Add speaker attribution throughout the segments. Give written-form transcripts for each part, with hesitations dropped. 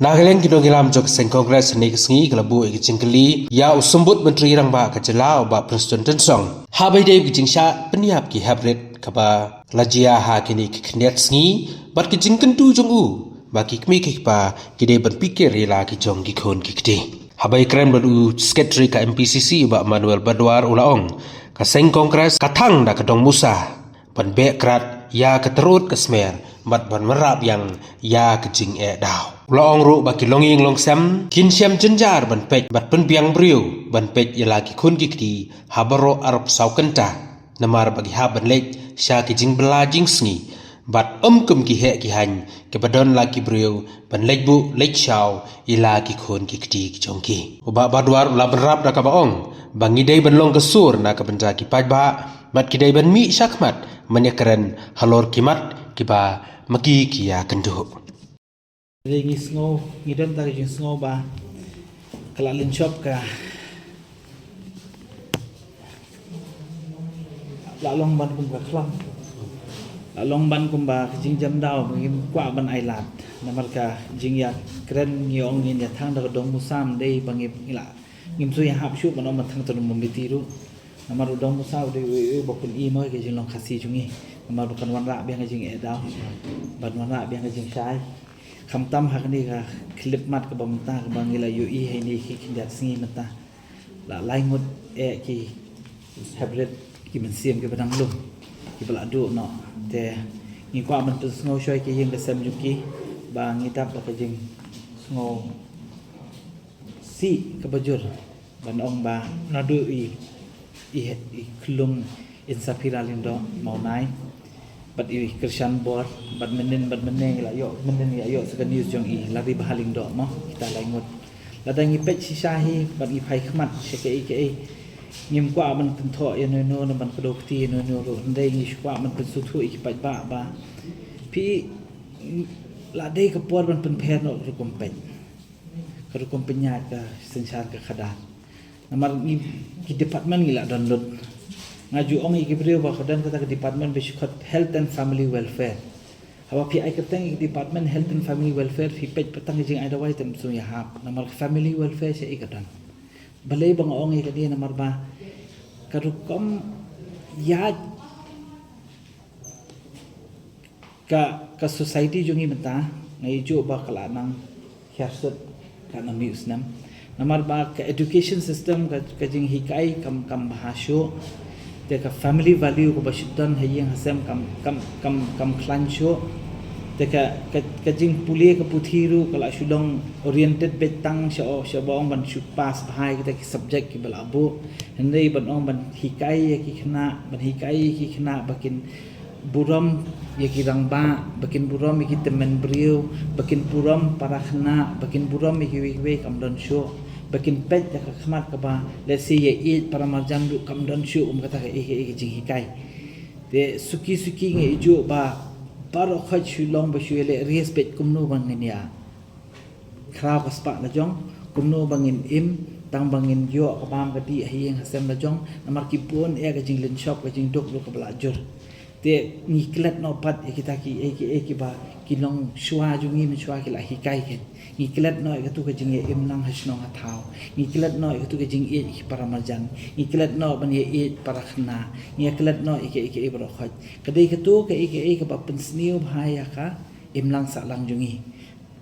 Speaker 1: Nageleng kidogilam jok sen kongres ni kesengi kelabu ikicingkeli ya usumbut menteri rangba kejelau ba Presiden Tensong. Habai dei kijingsha peniap ki habret kaba lajia ha kini kiknet sengi bat kijingkentu jongu baki kmi kikpa kide berpikir rela kijong kikon kikde. Habai keren beru sekretari ka MPCC ba Manuel Badwar ulaong ka sen kongres katang da kedong Musa ban bekrat ya keterut kesmer mat ban merap yang ya kejing dau. Ulaong ru baki longing longsam kin siam jenjar ban pej bat pen biang briu ban pej yala ki kun kikdi habaro arab sau kenta namar bagi ha ban lej sya kijing belajing sengi bat kum ki he ki han ke badon laki briu ban lej bu lej sau ila ki kun kikdi ki jongki uba badwar ula berap da ka baong bangi dei ban long kesur na ka benda ki pajba mat ki dei ban mi syakmat menyekeren halor kimat kiba magi kia kenduk.
Speaker 2: Ringi snow, ngidon tadi jeng snow ba, kelalin shop ka, lalong ban kumba kelam, lalong ban kumba jeng jam dau, mungkin kuat ban ailat, namar ka jeng ya keren ngiong ngin ya thang dak dong musam dei bangip ila, ngim su ya hap shu ban om thang tu membitiru, namar dong musam dei bokun i moi ke jeng long khasi jungi, namar bukan warna biang ke jeng edau, ban warna biang ke jeng syai. Kam tam hak ni ka klip mat ke bamta ke bangila UI hai ni ki kindat singi mata la laingut ki habret ki mensiam ke badang lu ki beladu no te ngi kwa man tu sngo shoy ki yeng ke sam juki ba ngitap ba ke jing sngo si ke bajur ban ong ba nadu i klung insapira lindo mau nai bat i Krishan bor bat menen la yo menen ya yo sekan news jong i lari bahaling do mo kita laingut ladang i pet si sahi bat i phai khmat seke ke ngim kwa man tho ya no ban kodok ti no ro ndai ngi kwa man pen su thu i pat ba pi la dei ka por ban pen pher no ru kom pet ka ru kom penya ka senchar ka khada namar ni ki department ngi la download ngaju ong iki beliau ba khadan kata ke department besikot health and family welfare hawa pi ai katang iki department health and family welfare fi pej petang jing ai dawai tem su ya hap namar family welfare se ikadan balai bang ong iki dia namar ba karukom ya ka society jungi menta ngai jo ba kala nang kharsat kana mi usnam namar ba ka education system ka jing hikai kam bahasyo teka family value ko basudan hayeng hasem kam klan show teka kajing pulie ke puthiru kala shulong oriented betang sha baong ban shu pass bahai kita ki subject ki balabu hendai ban ong ban hikai ki khna ban hikai ki khna bakin buram ye ki rangba bakin buram ki temen brio bakin buram para khna bakin buram ki we kam don show bakin pet ya khmat ka ba let's say ye para marjan du kam don shu kata ka jing hikai te suki nge ju ba paro khaj shu long ba shu le respect kumno bangin ya kra ka spa la jong kumno bangin im tang bangin yo ka bam ka ti hieng hasem la jong namar ki pon ka jing len shop ka jing dok lu ka blajur te niklet no pat kita ki ba kilong shwa jungi mi shwa ki la hikai ke ngiklet no ikatu ke jing im lang hasno hathau ngiklet no ikatu ke jing para marjan ngiklet no ban ye para khna ngiklet no ike bro khaj kadai katu ke ke ba pensniu bhaya ka im lang sa lang jungi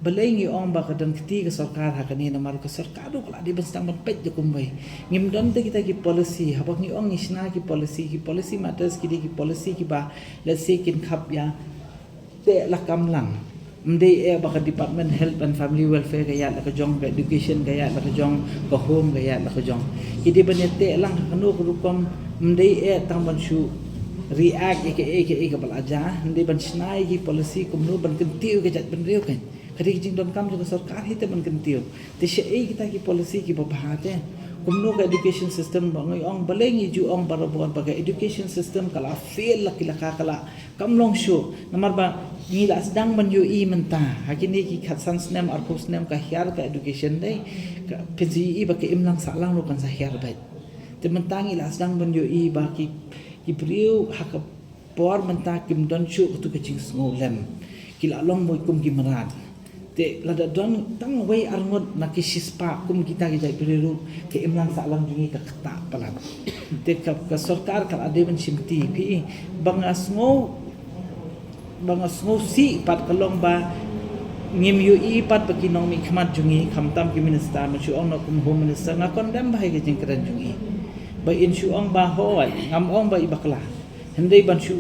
Speaker 2: balai ngi ong ba kadan keti ke sarkar hakani namar ke sarkar do kala di bastang ban pet de kumbai ngim don te kita ki policy habak ngi ong isna ki policy matters ki policy ki ba let's say kin khap ya te la kam lang mdei baka department health and family welfare kaya la ka jong ka education kaya la ka jong ka home kaya la ka jong kidi banete lang kanu rukom mdei tang ban shu react ke balaja mdei ban snai ki policy kumno ban kentiu ke jat ban riu kan kadi jing don kam jo sarkar hite ban kentiu te she kita ki policy ki babhate kumno ka education system bangai ong balengi ju ong barabon pakai education system kala fail la kala kamlong shu namar ba ni la sedang ban yu i menta hakini ki khatsan snem arpus snem ka hiar ka education dai ka pzi ba ke imlang salang ro kan sa hiar bai te mentangi la sedang ban yu i ba ki priu hak por menta kim don shu tu ke ching ngolem ki la long moi kum ki marat te lada don tang wei arngot nak sispa kum kita kita beriru ke imlang salam jungi ka kata palan te ka sarkar kal ade ben simti pi bangasngo si pat kalong ba ngim yu i pat pakinong mi khamat jungi khamtam ki minister ma chu ong no kum home minister na condemn ba ke jing kran jungi ba in chu ong ba ho ngam ong ba ibakla hendai ban chu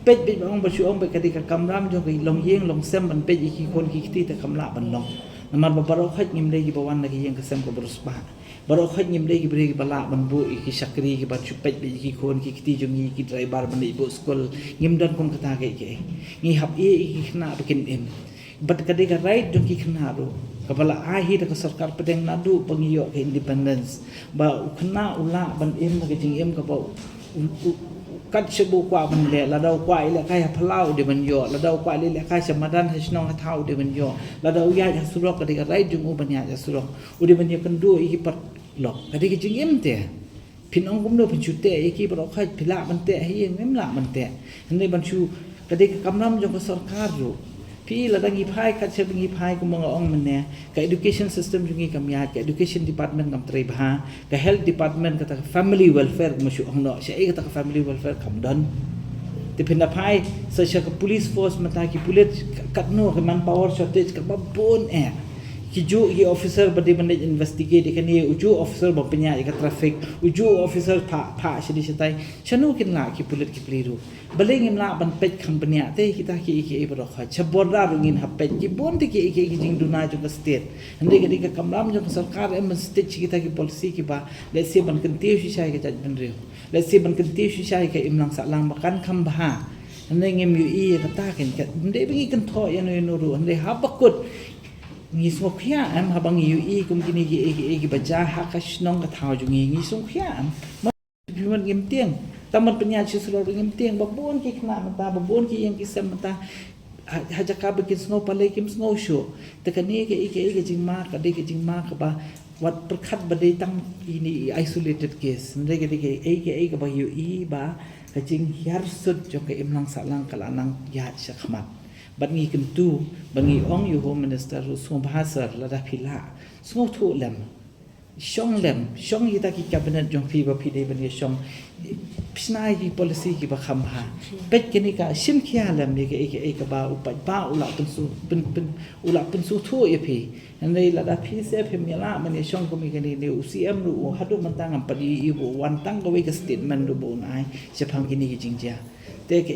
Speaker 2: pej pej ong ba chu ong ba kadika kamram jo ki long yeng long sem ban pej ki kon ki ti ta kamla ban long namar ba baro khat ngim le ki bawan na ki yeng ka sem ko berus ba baro khat ngim le ki bre ki bala ban bu ki sakri ki ban chu pej pej ki kon ki ti jungi ki driver ban ibu skol ngim dan kon kata ke ngi hab e ki khna bikin em bat kadika right jong ki khna ro kapala ahi ta sarkar pedeng nadu pengiyo ke independence ba khna ula ban em na ke jing em ka ba kat sebu kwa ban le la dau kwa ile kai phalau de ban yo la dau kwa ile kai samadan hasnong thau de ban yo la dau ya ja surok kadika right jong u ban ya ja surok u de ban ye kan du i pat lok kadika jing em te pinong kum do pinchu te i ki bro khai phila ban te hi ngem la ban te nei ban chu kadika kamram jong ka sarkar ro pi la dangi phai khat se dangi phai ko mga ong mane ka education system jungi kamya ka education department kam tre bha ka health department ka family welfare mashu ong no se e ka family welfare kam don te pinda phai sa ka police force mata ki police kat no ka man power shortage ka babon ki ju ki officer bade manage investigate kan ye uju officer ba penya ka traffic uju officer pha sidi setai chanu kin la ki pulit ki pliru baleng im la ban pet company te kita ki bro kha chaborda rungin ha pet ki bon te ki jing duna ju ka state ande ka kamram ju sarkar em state kita ki policy ki ba let's say ban kan tiu shi shai ka jaj ban reu let's say ban kan tiu shi shai ka im lang sa lang makan kham ba ande ngem yu i ka ta ken ka ande bingi kan tho ya no ru ande ha bakut ngi sokhia am habang yu i kum kini ki baca hakash nong ka thau ju ngi sokhia am man ngem tieng taman penya chi sro ngem tieng babon ki khna mata babon ki yang ki sem mata haja ka ba ki sno pale kim sno sho te kani ke jing ma ka de ke jing ma ka ba wat perkhat ba de tang ini isolated case ndai ke ba yu i ba ka jing hyar sud jo ke imlang salang kalanang ya shakmat bangi kentu bangi ong yu home minister sung bahasa lada phila sung thu lem shong kita ki cabinet jong phi ba phi de ban ye shong psnai ki policy ki ba kham ha pet kini ka sim khia lem ye ke ba upa ba ula pun su thu ye phi andai lada phi se phi mela man ye shong ko mi kini ne ucm ru hadu man tang am padi i bo wan tang ko we ka statement ru bo nai se phang kini ki jingja te ke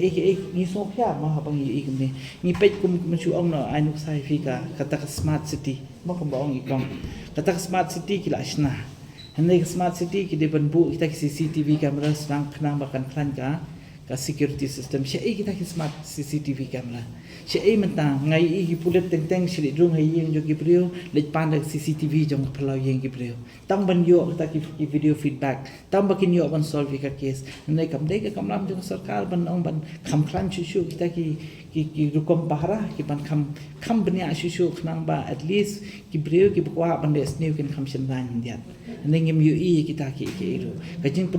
Speaker 2: ni so khia ma ha bang i kum ni pet kum chu ong no ai nuk sai fi ka kata smart city ma ko ba ong i kong kata smart city ki la shna hanai smart city ki de ban bu kita ki cctv camera sang khna ba kan khlan ka security system she kita ki smart cctv camera she menta ngai i pulet teng shri rung hai yeng jo ki prio le pan cctv jong phalo yeng ki prio tang ban yo ta ki video feedback tang ba kin yo ban solve ka case nei kam dei ka kamlam jong sarkar ban ong ban kham khlan chu kita ki rukom bahra ki ban kham bania shu khnang ba at least ki brio ki bwa ban des new kin kham shin ban indian nei ngem yu i kita ki ru ka jing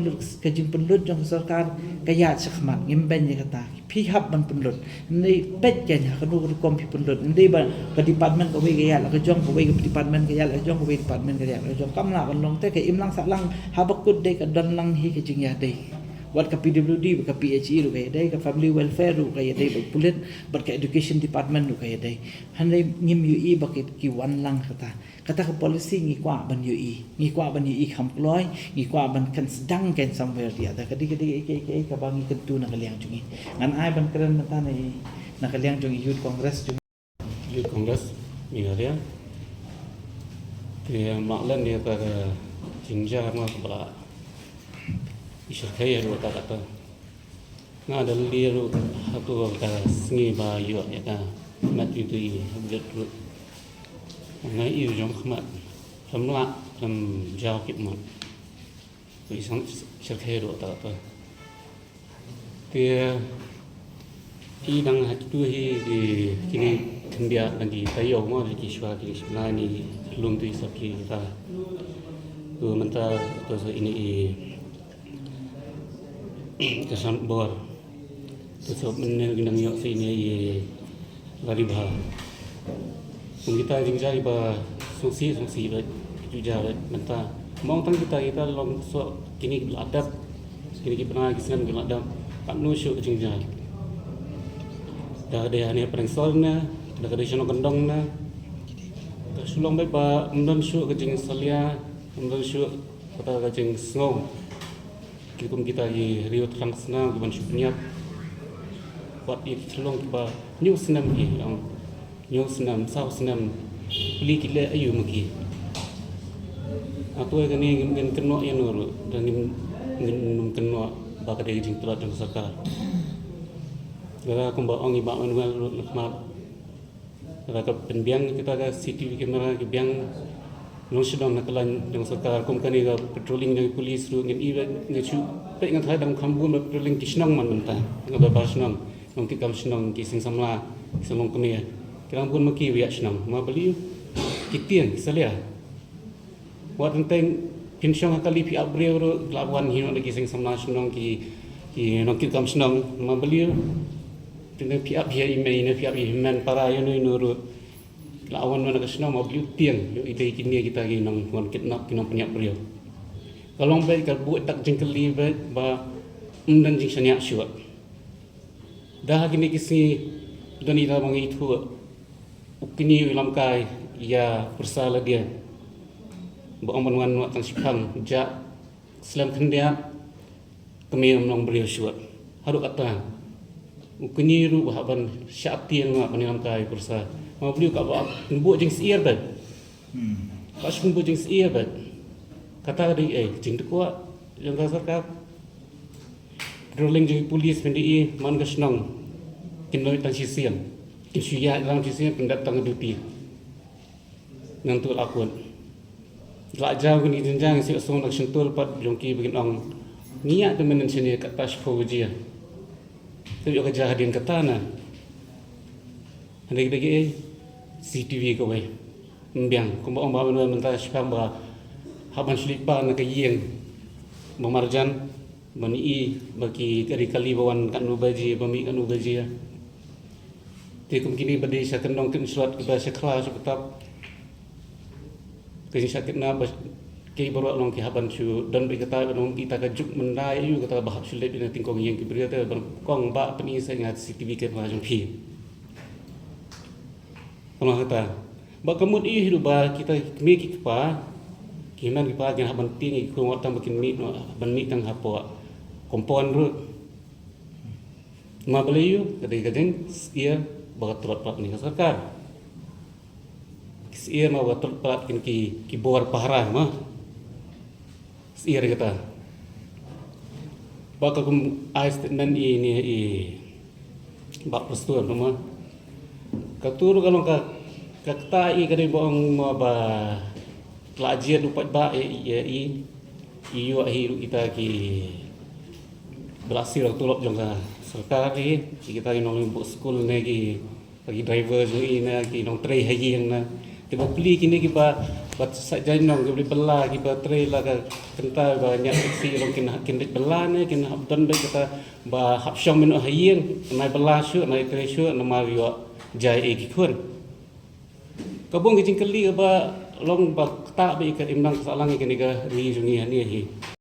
Speaker 2: penlut jong sarkar ka ya mat ngim ben ye kata phi hab ban punlut nei pet ke nya kanu kom phi punlut nei ba ka department ko we ga ya la ka jong ko we ka department ka ya la jong ko we department ka ya la jong kam la ban long te ke im lang sa lang ha bakut de ka don lang hi ke jing ya de wat ka PWD ka PHE ru ka de ka family welfare ru ka de ba pulit ba ka education department ru ka de hanai ngim yu i ba ki wan lang kata ka policy ngi kwa ban yu i kham kloi ngi kwa ban kan sedang kan somewhere dia da kadi ke ka bangi kentu na kaliang jungi ngan ai ban keren mata nei na kaliang jungi youth congress
Speaker 3: mi area thì mạng lên thì ta chính ra mà bala isar kaya ro ta ta nga dal li ro hatu ka sngi ba yo ya ka mat yu tu hablet ro ngai yu jong khmat samla sam jao kip ma tu sang isar kaya ro ta ta thì i dang ha tu hi di kini thambia lagi tayo ma di shwa ki shna ni lum tu isaki ta tu manta to so ini kesan bor tu so menel ginang yo sini ye lari bah kita jingja ba sungsi ba juja ba menta mong tang kita long so kini adab kini pernah kisah kita adab kat nu syuk jingja dah ada ni perengsol na dah ada sino kendong na sulong ba mendon syuk ke jing salia mendon syuk kata ke jing sngom kikum kita di rio terang senang giban syuk niat buat di sulong ba new senam ki yang new senam sau senam beli kile ayu maki aku kan ni ngin kenok yang nur dan ngin kenok ba ka de jing tulat jang saka gara aku ba ong iba man mat gara ka penbiang kita ka CCTV kamera ke biang nong sedang nak kelan jang saka kum kan ga patrolling dengan polis ru ngin iba ngechu pe ngat hai dang khambun patrolling kisnong man mentah ngaba ba snong nong ki kam snong ki sing samla selong kemia kirang pun maki wiak snong ma beli kitian salia wat tentang pinsyong kali pi abreu ro lawan hino lagi sing samla snong ki nong ki kam snong ma beli tentang pi ab ya email ne pi ab man para yo no ro lawan mana snong ma beli tiang yo ide kini kita gi nong kon kitnap ki nong penyak breu kalau baik ka buat tak jengkeli ba dan jing sanyak syuat dah gini kisi doni dah mangi itu ukini ulam kai ya bersalah dia baong manuan wat tang sipang ja selam kendia kami menong beliau syuat haru kata ukini ru bahaban syati yang mak manuan kai bersalah mau beliau ka ba buat jing siir bad pas buat jing siir bad kata dia jing tu kuat yang kasar ka rolling jing polis PDI man gasnong kinoi tan sisian kisuya dalam sisian pendatang duty nang tu akun la jauh ni jenjang si song nak sentul pat jongki begin ong niat temen sini kat tas fojia tu yo kejadian katana hendak lagi CCTV ko we mbiang ko ong ba mentah spam ba haban slipa nak yeng memarjan mani bagi kali bawan kanu baji bami kanu baji ya tikum kini bade sa kendong kin surat ke bahasa kelas tetap kini sakit na bas ke baru long ki haban su dan be kata long kita kajuk mendai yu kata bahap sulit ina tingkong yang ki berita kong ba peni sa ngat CCTV ke ba jong pi kalau kata ba kemud i hidu ba kita mi ki pa kiman ki pa gen haban tingi ko ngotang bakin mi no ban mi tang hapo kompon ru ma beliau kadang-kadang ia bagat telat ni sarkar ia ma bagat telat ki bor pahara ma ia kata bakal kum ais nan ini bak perstuan ma katur kalau kata i kadang bohong ma ba pelajar upat ba iyo ahiru kita ki berhasil tulok jong sarkar ni kita nong buat school ni ki bagi driver ni na ki nong tray haji yang na tiba beli kini ki ba saja nong beli bela ki ba tray la ka kenta banyak taxi nong kin bela ni kin habdan be kita ba hapsyong menu hayin nai bela syu nai tray syu na ma yo jai e ki kun kabung ki jingkeli ba long ba tak be ikat imnang salang ki ni ga ri jungi ni hi